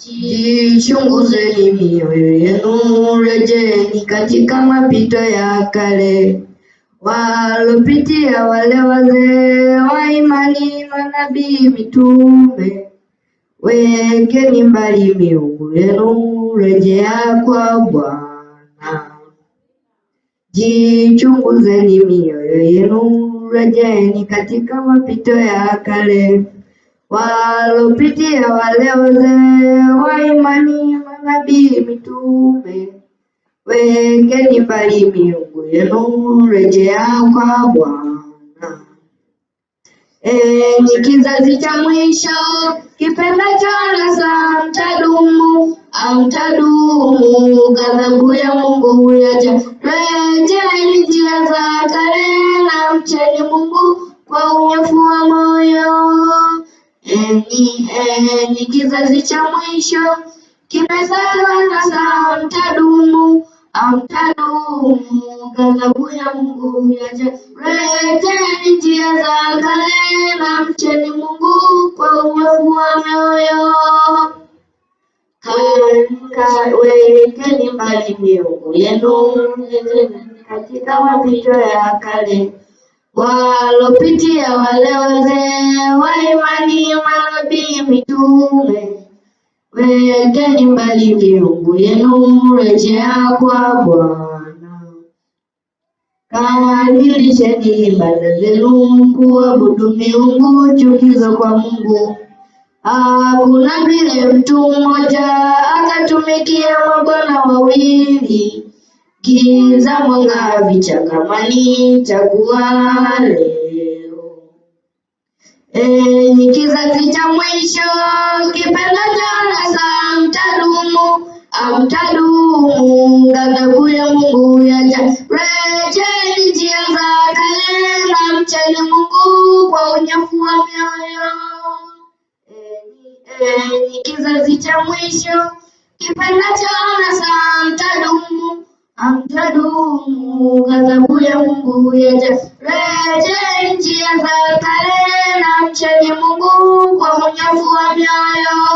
Jichunguzeni mioyo yenu, rejeni katika mapito ya kale, walopitia wale wazee wa imani, manabii, mitume. Wekeni mbali miungu yenu, rejea kwa Bwana. Jichunguzeni mioyo yenu, rejeni katika mapito ya kale, walopitia wale wazee wa imani, manabii, mitume. Wekeni mbali miungu yenu, rejea kwa Bwana. Enyi kizazi cha mwisho, kipendacho anasa, mtadumu, ghadhabu ya Mungu yaja. Rejeeni njia za kale na mcheni Mungu kwa unyofu wa moyo. Enyi kizazi cha mwisho, kipendacho anasa, mtadumu, ghadhabu ya Mungu yaja. Rejeeni njia za kale na mcheni Mungu kwa unyofu wa moyo. Wekeni mbali miungu yenu, katika mapito ya kale, walopitia wale wazee wa imani, manabii, mitume. Wekeni mbali miungu yenu, rejea kwa Bwana. Kadhirisheni ibada zenu, kuabudu miungu chukizo kwa Mungu. Hakuna vile mtu mmoja akatumikia mabwana wawili, giza mwanga vichangamani, chagua leo. Enyi kizazi cha mwisho, kipendacho anasa, mtadumu, ghadhabu ya Mungu yaja. Rejeeni njia za kale na mcheni Mungu kwa unyofu wa mioyo. Enyi kizazi cha mwisho, kipendacho anasa, mtadumu, ghadhabu ya Mungu yaja. Rejeeni njia za kale na mcheni Mungu kwa unyofu wa mioyo.